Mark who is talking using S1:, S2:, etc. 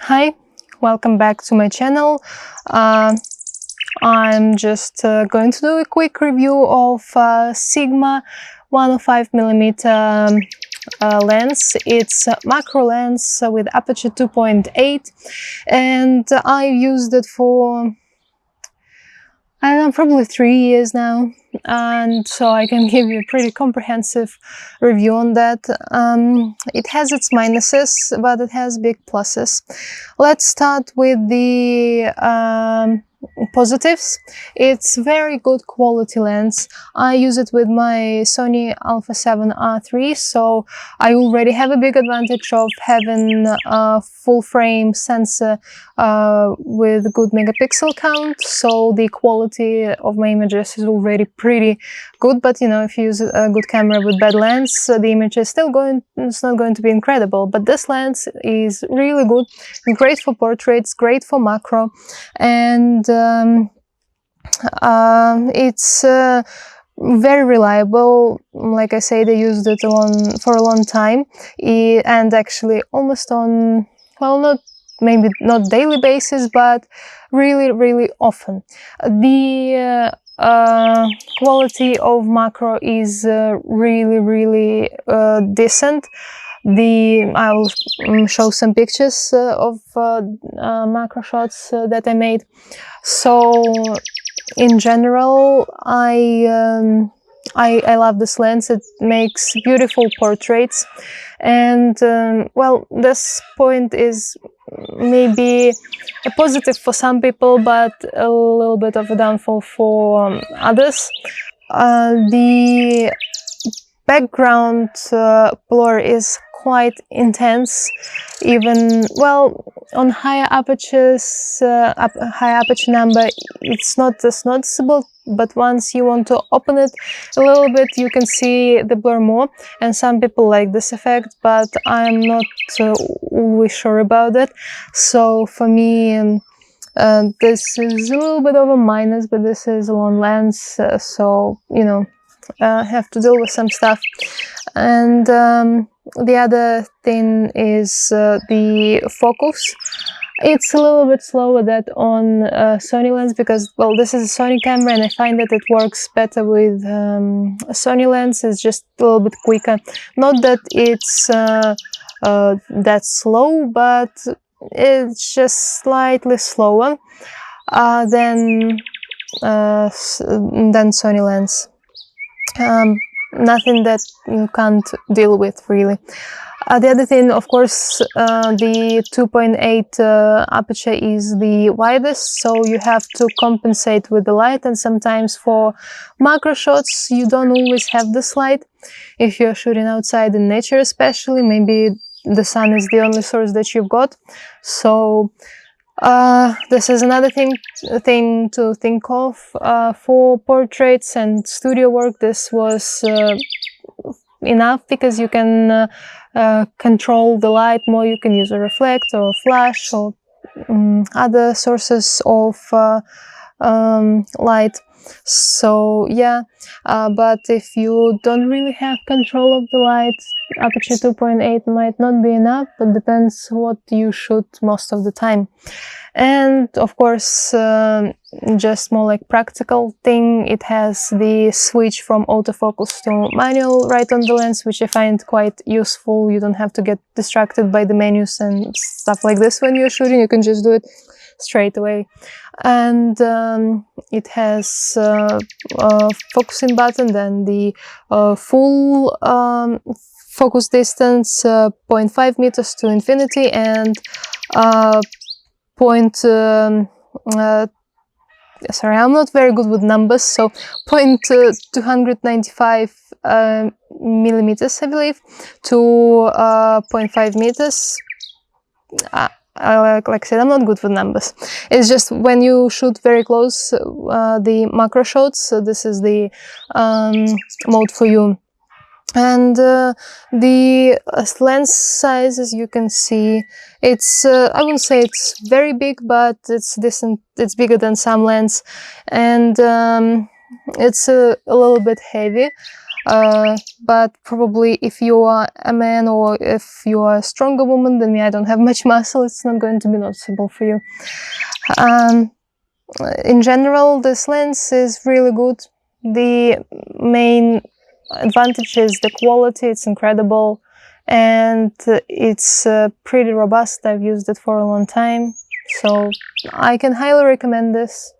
S1: Hi, welcome back to my channel. I'm just going to do a quick review of Sigma 105mm lens. It's a macro lens with aperture 2.8, and I used it for, I don't know, probably 3 years now, and so I can give you a pretty comprehensive review on that. It has its minuses, but it has big pluses. Let's start with the positives. It's very good quality lens. I use it with my Sony Alpha 7 R3, so I already have a big advantage of having a full frame sensor with good megapixel count, so the quality of my images is already pretty good. But you know, if you use a good camera with bad lens, the image is still it's not going to be incredible. But this lens is really good, great for portraits, great for macro, and it's very reliable. Like I said, I used it for a long time, and actually almost on, well, maybe not daily basis, but really often. The quality of macro is really decent. I'll show some pictures of macro shots that I made. So in general, I love this lens. It makes beautiful portraits, and well, this point is maybe a positive for some people, but a little bit of a downfall for others. The background blur is quite intense, even, well, on higher apertures, high aperture number, it's not as noticeable, but once you want to open it a little bit, you can see the blur more, and some people like this effect, but I'm not always sure about it. So for me, this is a little bit of a minus, but this is a long lens, so you know, have to deal with some stuff. And the other thing is the focus. It's a little bit slower than on Sony lens, because, well, this is a Sony camera and I find that it works better with a Sony lens. It's just a little bit quicker. Not that it's that slow, but it's just slightly slower than Sony lens. Nothing that you can't deal with, really. The other thing, of course, the 2.8 aperture is the widest, so you have to compensate with the light, and sometimes for macro shots you don't always have this light. If you're shooting outside in nature especially, maybe the sun is the only source that you've got. So this is another thing to think of. For portraits and studio work, this was enough, because you can control the light more. You can use a reflector or flash or other sources of light. So yeah, but if you don't really have control of the light, aperture 2.8 might not be enough, but depends what you shoot most of the time. And of course, just more like practical thing, it has the switch from autofocus to manual right on the lens, which I find quite useful. You don't have to get distracted by the menus and stuff like this when you're shooting. You can just do it straight away. And it has a focusing button, then the full focus distance, 0.5 meters to infinity, and sorry, I'm not very good with numbers, so 295 millimeters, I believe, to 0.5 meters. Like I said, I'm not good with numbers. It's just when you shoot very close, the macro shots, this is the mode for you. And the lens size, as you can see, it's I wouldn't say it's very big, but it's decent. It's bigger than some lens, and it's a little bit heavy. but probably if you are a man or if you are a stronger woman than me, I don't have much muscle, it's not going to be noticeable for you. In general, this lens is really good. The main advantage is the quality, it's incredible, and it's pretty robust. I've used it for a long time, so I can highly recommend this.